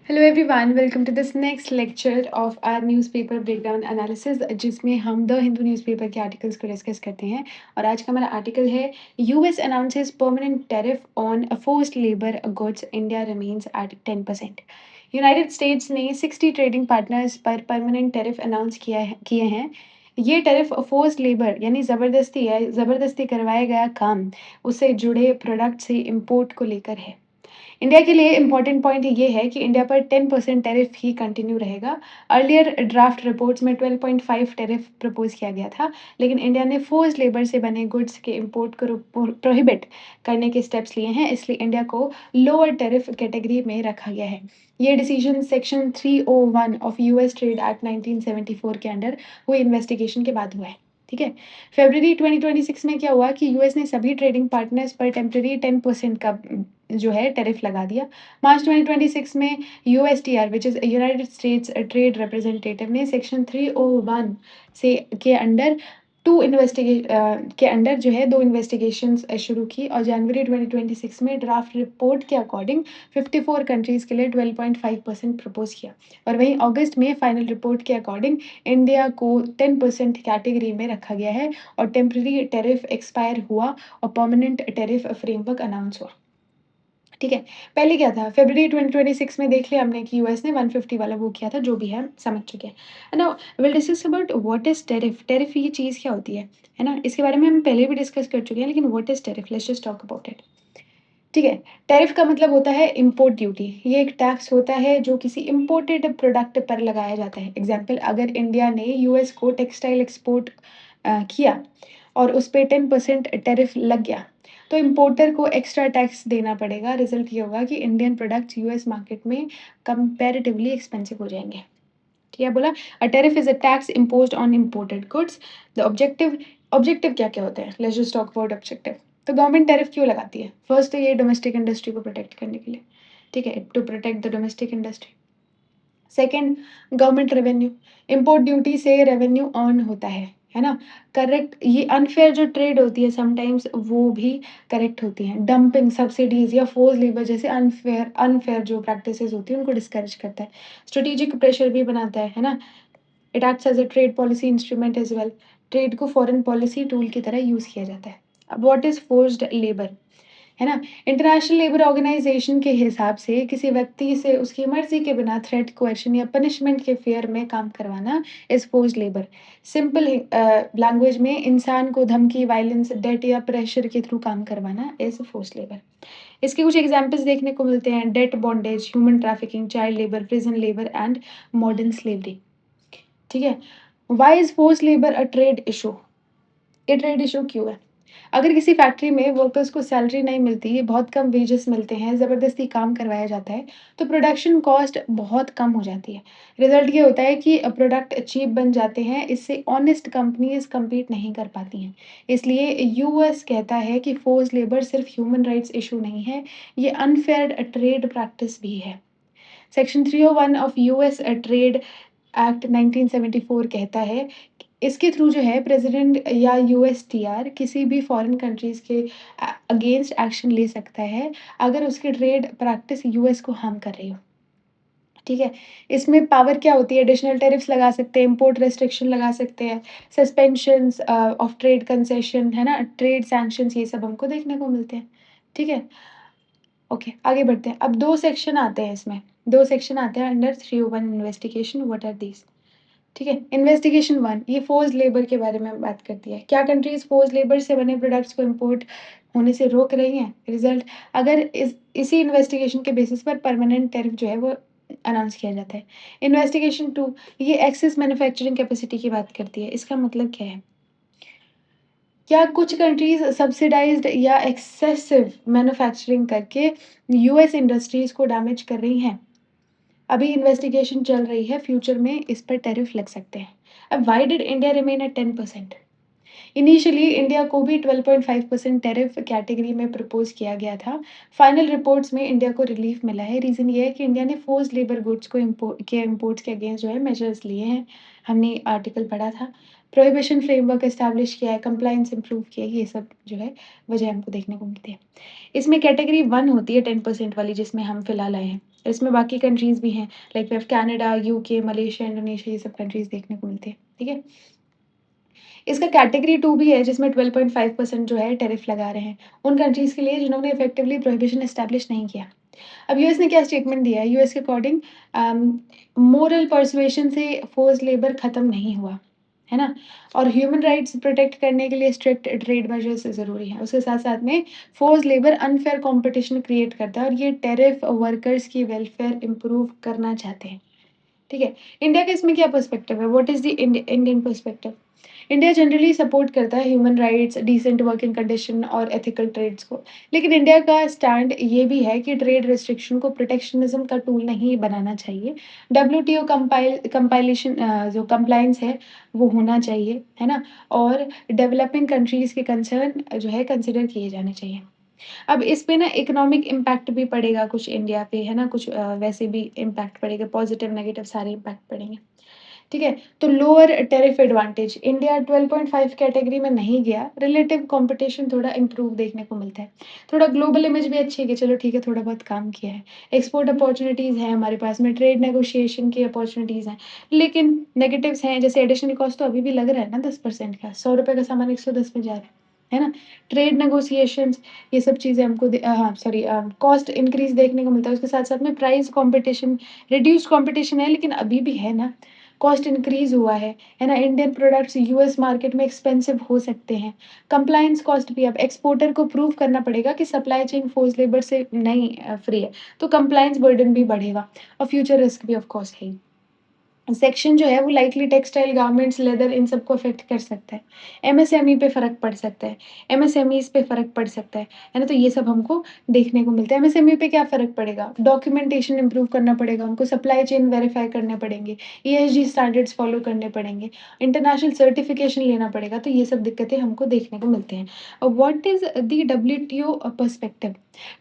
Hello everyone, welcome to this next lecture of our newspaper breakdown analysis जिसमें हम the Hindu newspaper के articles को discuss करते हैं। और आज का हमारा आर्टिकल है US announces permanent tariff on forced labour goods, India remains at 10%। United States ने 60 ट्रेडिंग पार्टनर्स पर परमानेंट टैरिफ अनाउंस किए हैं। ये टैरिफ फोर्स्ड लेबर यानी ज़बरदस्ती करवाया गया काम उससे जुड़े प्रोडक्ट से इम्पोर्ट को लेकर है। इंडिया के लिए इम्पोर्टेंट पॉइंट ये है कि इंडिया पर 10% टैरिफ ही कंटिन्यू रहेगा। अर्लियर ड्राफ्ट रिपोर्ट्स में 12.5 टैरिफ प्रपोज किया गया था, लेकिन इंडिया ने फोर्स्ड लेबर से बने गुड्स के इंपोर्ट को प्रोहिबिट करने के स्टेप्स लिए हैं, इसलिए इंडिया को लोअर टैरिफ कैटेगरी में रखा गया है। ये decision section 301 of US trade act 1974 के अंडर हुई इन्वेस्टिगेशन के बाद हुआ है। ठीक है। फरवरी 2026 में क्या हुआ कि यूएस ने सभी ट्रेडिंग पार्टनर्स पर टेम्पररी 10% का जो है टैरिफ लगा दिया। मार्च 2026 में USTR which is United States trade representative ने सेक्शन 301 से के अंडर जो है दो इन्वेस्टिगेशंस शुरू की और जनवरी 2026 में ड्राफ्ट रिपोर्ट के अकॉर्डिंग 54 कंट्रीज़ के लिए 12.5% प्रपोज किया। और वहीं अगस्त में फाइनल रिपोर्ट के अकॉर्डिंग इंडिया को 10% कैटेगरी में रखा गया है और टेम्पररी टैरिफ एक्सपायर हुआ और परमानेंट टैरिफ फ्रेमवर्क अनाउंस हुआ। ठीक है। पहले क्या था, फरवरी 2026 में देख लिया हमने कि यूएस ने 150 वाला वो किया था, जो भी है समझ चुके हैं। Now will discuss about what is tariff. Tariff ये चीज़ क्या होती है ना, इसके बारे में हम पहले भी डिस्कस कर चुके हैं, लेकिन what is tariff, let's just talk about it. ठीक है। टैरिफ का मतलब होता है इम्पोर्ट ड्यूटी। ये एक टैक्स होता है जो किसी इम्पोर्टेड प्रोडक्ट पर लगाया जाता है। एग्जाम्पल, अगर इंडिया ने यूएस को टेक्सटाइल एक्सपोर्ट किया और उस पर 10% टैरिफ लग गया, तो इम्पोर्टर को एक्स्ट्रा टैक्स देना पड़ेगा। रिजल्ट ये होगा कि इंडियन प्रोडक्ट्स यूएस मार्केट में कंपैरेटिवली एक्सपेंसिव हो जाएंगे। ठीक है, बोला अ tariff is a tax imposed on imported goods. The objective क्या क्या होते हैं, let's just talk about objective. तो गवर्नमेंट टैरिफ क्यों लगाती है? फर्स्ट तो ये डोमेस्टिक इंडस्ट्री को प्रोटेक्ट करने के लिए। ठीक है, to protect the domestic industry. Second, government revenue. Import duty से रेवेन्यू अर्न होता है ना। करेक्ट, ये अनफेयर जो ट्रेड होती है समटाइम्स वो भी करेक्ट होती हैं। डंपिंग, सब्सिडीज या फोर्स लेबर जैसे अनफेयर जो प्रैक्टिसेस होती हैं उनको डिस्करेज करता है। स्ट्रेटेजिक प्रेशर भी बनाता है ना। It acts as a trade policy instrument as well. Trade को फॉरेन पॉलिसी टूल की तरह यूज किया जाता है। अब व्हाट इज फोर्स्ड लेबर, है ना। इंटरनेशनल लेबर ऑर्गेनाइजेशन के हिसाब से किसी व्यक्ति से उसकी मर्जी के बिना थ्रेट, कोercion या पनिशमेंट के फेयर में काम करवाना is forced labour. Simple language में इंसान को धमकी, वायलेंस, डेट या प्रेशर के थ्रू काम करवाना इज फोर्स्ड लेबर। इसके कुछ एग्जाम्पल्स देखने को मिलते हैं: debt bondage, human trafficking, child labour, prison labour and modern slavery. ठीक है। Why is forced labour a trade issue? ये ट्रेड इशू क्यों है? अगर किसी फैक्ट्री में वर्कर्स को सैलरी नहीं मिलती, बहुत कम वेजेस मिलते हैं, ज़बरदस्ती काम करवाया जाता है, तो प्रोडक्शन कॉस्ट बहुत कम हो जाती है। रिजल्ट ये होता है कि प्रोडक्ट चीप बन जाते हैं, इससे ऑनेस्ट कंपनीज compete नहीं कर पाती हैं। इसलिए यूएस कहता है कि फोर्स लेबर सिर्फ ह्यूमन राइट्स इशू नहीं है, ये अनफेयर ट्रेड प्रैक्टिस भी है। Section 301 of US trade act 1974 कहता है, इसके थ्रू जो है प्रेसिडेंट या यूएसटीआर किसी भी फॉरेन कंट्रीज के अगेंस्ट एक्शन ले सकता है अगर उसकी ट्रेड प्रैक्टिस यूएस को हार्म कर रही हो। ठीक है। इसमें पावर क्या होती है? एडिशनल टैरिफ्स लगा सकते हैं, इंपोर्ट रेस्ट्रिक्शन लगा सकते हैं, सस्पेंशंस ऑफ ट्रेड कंसेशन, है ना, ट्रेड सैंक्शंस, ये सब हमको देखने को मिलते हैं। ठीक है। ओके, आगे बढ़ते हैं। अब दो सेक्शन आते हैं इसमें, दो सेक्शन आते हैं under 301 investigation. What are these? ठीक है। इन्वेस्टिगेशन 1 ये फोर्स लेबर के बारे में बात करती है। क्या कंट्रीज फोर्स लेबर से बने प्रोडक्ट्स को इंपोर्ट होने से रोक रही हैं? रिजल्ट, अगर इसी इन्वेस्टिगेशन के बेसिस पर परमानेंट टैरिफ जो है वो अनाउंस किया जाता है। इन्वेस्टिगेशन 2 ये एक्सेस मैन्युफैक्चरिंग कैपेसिटी की बात करती है। इसका मतलब क्या है? क्या कुछ कंट्रीज सब्सिडाइज्ड या एक्सेसिव मैन्युफैक्चरिंग करके यूएस इंडस्ट्रीज को डैमेज कर रही हैं? अभी इन्वेस्टिगेशन चल रही है, फ्यूचर में इस पर टैरिफ लग सकते हैं। अब why did India remain at 10%? Initially India को भी 12.5% टैरिफ कैटेगरी में प्रपोज किया गया था। फाइनल रिपोर्ट्स में इंडिया को रिलीफ मिला है। रीज़न ये है कि इंडिया ने फोर्स्ड लेबर गुड्स को इम्पोर्ट्स के अगेंस्ट जो है मेजर्स लिए हैं। हमने आर्टिकल पढ़ा था। प्रोहिबिशन फ्रेमवर्क एस्टैब्लिश किया है, कंप्लायंस इंप्रूव किया है, ये सब जो है वजह हमको देखने को मिलती है। इसमें कैटेगरी 1 होती है 10% वाली, जिसमें हम फिलहाल आए हैं। इसमें बाकी कंट्रीज़ भी हैं, like we have Canada, UK, Malaysia, Indonesia, ये सब कंट्रीज़ देखने को मिलती है। ठीक है? इसका कैटेगरी 2 भी है, जिसमें 12.5% जो है टैरिफ लगा रहे हैं, उन कंट्रीज़ के लिए जिन्होंने इफेक्टिवली प्रोहिबिशन एस्टैब्लिश नहीं किया। अब यूएस ने क्या स्टेटमेंट दिया है? यूएस के अकॉर्डिंग मोरल पर्सुएशन से फोर्स्ड लेबर खत्म नहीं हुआ, है ना? और ह्यूमन राइट्स प्रोटेक्ट करने के लिए स्ट्रिक्ट ट्रेड मेजर्स ज़रूरी हैं। उसके साथ-साथ में forced labour unfair competition create करता है और ये टैरिफ वर्कर्स की वेलफेयर इम्प्रूव करना चाहते हैं। ठीक है? इंडिया का इसमें क्या पर्सपेक्टिव है? What is the Indian perspective? India generally support करता है human rights, decent working condition और एथिकल ट्रेड्स को। लेकिन इंडिया का स्टैंड ये भी है कि ट्रेड रिस्ट्रिक्शन को प्रोटेक्शनिज्म का टूल नहीं बनाना चाहिए। डब्ल्यूटीओ कंपाइलेशन जो कंप्लायंस है वो होना चाहिए, है ना? और डेवलपिंग कंट्रीज़ के कंसर्न जो है कंसिडर किए जाने चाहिए। अब इस पे ना इकोनॉमिक इम्पैक्ट भी पड़ेगा कुछ इंडिया पे, है ना? कुछ वैसे भी इम्पैक्ट पड़ेगा, पॉजिटिव, नेगेटिव सारे इम्पैक्ट पड़ेंगे। ठीक है? तो lower tariff advantage, India 12.5 category में नहीं गया, रिलेटिव कॉम्पिटिशन थोड़ा इम्प्रूव देखने को मिलता है। थोड़ा ग्लोबल इमेज भी अच्छी है कि चलो ठीक है, थोड़ा बहुत काम किया है। एक्सपोर्ट अपॉर्च्युनिटीज़ हैं हमारे पास में, ट्रेड नेगोशिएशन की अपॉर्च्युनिटीज़ हैं। लेकिन नेगेटिव्स हैं, जैसे एडिशनल कॉस्ट तो अभी भी लग रहा है ना 10% का, ₹100 का सामान 110 में जा रहा है ना? ट्रेड नेगोशिएशंस, ये सब चीज़ें हमको हाँ सॉरी, कॉस्ट इंक्रीज़ देखने को मिलता है। उसके साथ-साथ में प्राइस कॉम्पिटिशन, रिड्यूस्ड कॉम्पिटिशन है लेकिन अभी भी है ना, कॉस्ट इंक्रीज़ हुआ है ना? इंडियन प्रोडक्ट्स यूएस मार्केट में एक्सपेंसिव हो सकते हैं। कंप्लायंस कॉस्ट भी, अब एक्सपोर्टर को प्रूव करना पड़ेगा कि सप्लाई चेन फोर्स्ड लेबर से नहीं फ्री है, तो कंप्लायंस बर्डन भी बढ़ेगा और फ्यूचर रिस्क भी ऑफ कोर्स है ही। सेक्शन जो है वो लाइकली टेक्सटाइल, गारमेंट्स, लेदर, इन सबको अफ़ेक्ट कर सकता है। एमएसएमई पे फ़र्क पड़ सकता है, एमएसएमईज़ पे फ़र्क पड़ सकता है ना? तो ये सब हमको देखने को मिलता है। एमएसएमई पे क्या फ़र्क पड़ेगा? डॉक्यूमेंटेशन इम्प्रूव करना पड़ेगा हमको, सप्लाई चेन वेरीफ़ाई करने पड़ेंगे, ईएसजी स्टैंडर्ड्स फ़ॉलो करने पड़ेंगे, इंटरनेशनल सर्टिफ़िकेशन लेना पड़ेगा, तो ये सब दिक्कतें हमको देखने को मिलती हैं। What is the WTO perspective?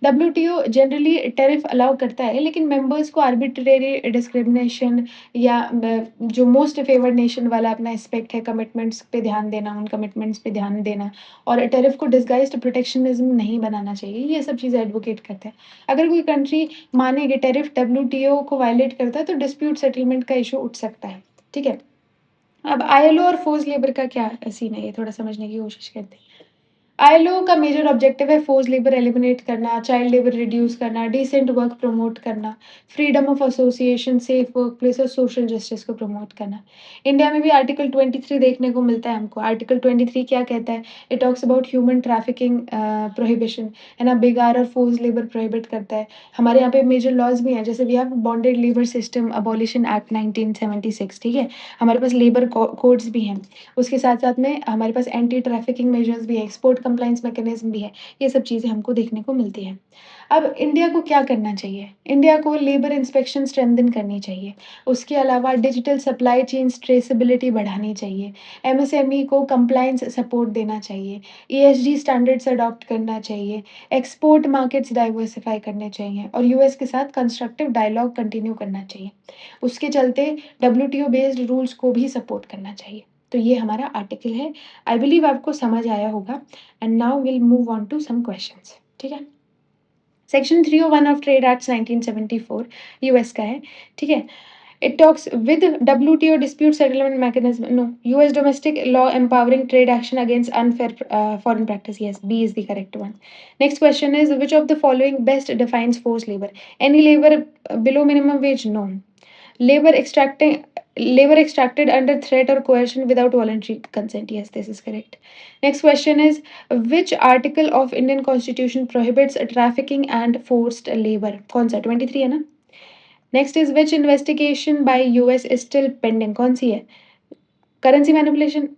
WTO generally tariff allow करता है, लेकिन मेंबर्स को आर्बिट्रेरी डिस्क्रिमिनेशन या जो मोस्ट फेवर्ड नेशन वाला अपना एस्पेक्ट है, कमिटमेंट्स पे ध्यान देना, उन कमिटमेंट्स पे ध्यान देना और टैरिफ को डिसगाइज्ड प्रोटेक्शनिज्म नहीं बनाना चाहिए, ये सब चीज़ें एडवोकेट करते हैं। अगर कोई कंट्री माने कि टैरिफ डब्ल्यूटीओ को वायलेट करता है, तो डिस्प्यूट सेटलमेंट का इश्यू उठ सकता है, ठीक है? अब आईएलओ और फोर्स्ड लेबर का क्या सीन है, ये थोड़ा समझने की कोशिश करते हैं। आईएलओ का मेजर ऑब्जेक्टिव है फोर्स्ड लेबर एलिमिनेट करना, चाइल्ड लेबर रिड्यूस करना, डिसेंट वर्क प्रमोट करना, freedom of association, safe workplace और सोशल जस्टिस को प्रमोट करना। इंडिया में भी आर्टिकल 23 देखने को मिलता है हमको। आर्टिकल 23 क्या कहता है? It talks about human trafficking prohibition, है ना? बेगार और फोर्स्ड लेबर प्रोहिबिट करता है। हमारे यहाँ पे मेजर लॉज भी हैं, जैसे we have bonded labour system abolition act 1976, ठीक है? हमारे पास लेबर कोड्स भी हैं। उसके साथ-साथ में हमारे पास एंटी ट्रैफिकिंग मेजर्स भी है, एक्सपोर्ट कंप्लायंस मैकेनिज़्म भी है, ये सब चीज़ें हमको देखने को मिलती हैं। अब इंडिया को क्या करना चाहिए? इंडिया को लेबर इंस्पेक्शन स्ट्रेंथन करनी चाहिए, उसके अलावा डिजिटल सप्लाई चेन्स ट्रेसेबिलिटी बढ़ानी चाहिए, एमएसएमई को कंप्लायंस सपोर्ट देना चाहिए, ईएसजी स्टैंडर्ड्स अडॉप्ट करना चाहिए, एक्सपोर्ट मार्केट्स डाइवर्सिफ़ाई करने चाहिए और यूएस के साथ कंस्ट्रक्टिव डायलॉग कंटिन्यू करना चाहिए। उसके चलते डब्ल्यूटीओ बेस्ड रूल्स को भी सपोर्ट करना चाहिए। तो ये हमारा आर्टिकल है। आई बिलीव आपको समझ आया होगा and now will move on to some questions, ठीक है? Section 301 of trade act 1974 US का है, ठीक है? It talks with WTO dispute settlement mechanism, no, US domestic law empowering trade action against unfair foreign practice, yes, B is the correct one. Next question is which of the following best defines forced labour? Any labour below minimum wage? No. Labor extracting labor extracted under threat or coercion without voluntary consent. Yes, this is correct. Next question is which article of Indian Constitution prohibits trafficking and forced labor? कौन सा 23 है ना? Next is which investigation by US is still pending? कौन सी है? Currency manipulation,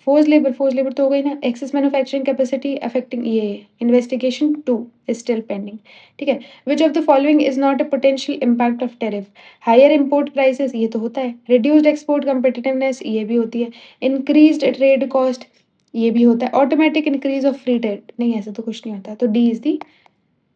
force labour तो हो गई ना, एक्सेस मैन्युफैक्चरिंग कैपेसिटी अफेक्टिंग, ये इन्वेस्टिगेशन 2 इज स्टिल पेंडिंग, ठीक है? Which of the following is not a potential impact of tariff? Higher import prices, ये तो होता है। रिड्यूस्ड एक्सपोर्ट कम्पिटिटिवनेस, ये भी होती है। इंक्रीज्ड ट्रेड कॉस्ट, ये भी होता है। Automatic increase of free trade, नहीं ऐसा तो कुछ नहीं होता, तो D is the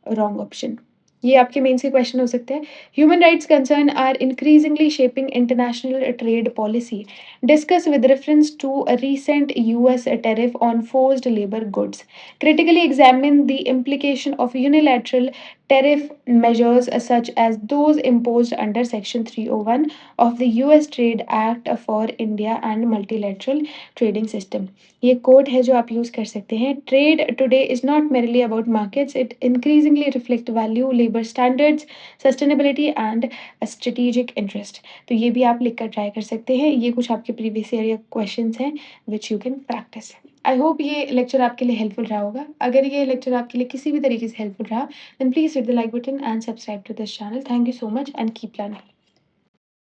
wrong option. ये आपके मेंस के क्वेश्चन हो सकते हैं। Human rights concern are increasingly shaping international trade policy. Discuss with reference to a recent US tariff on forced labor goods. Critically examine the implication of unilateral tariff measures such as those imposed under Section 301 of the US Trade Act for India and multilateral trading system. ये coat है जो आप use कर सकते हैं। Trade today is not merely about markets, it increasingly reflect value, labour standards, sustainability and strategic interest. तो ये भी आप लिख कर ट्राई कर सकते हैं। ये कुछ आपके प्रीवियस ईयर क्वेश्चंस हैं which you can practice. I hope ये लेक्चर आपके लिए हेल्पफुल रहा होगा। अगर ये लेक्चर आपके लिए किसी भी तरीके से हेल्पफुल रहा, then please hit the like button and subscribe to this channel. Thank you so much and keep learning.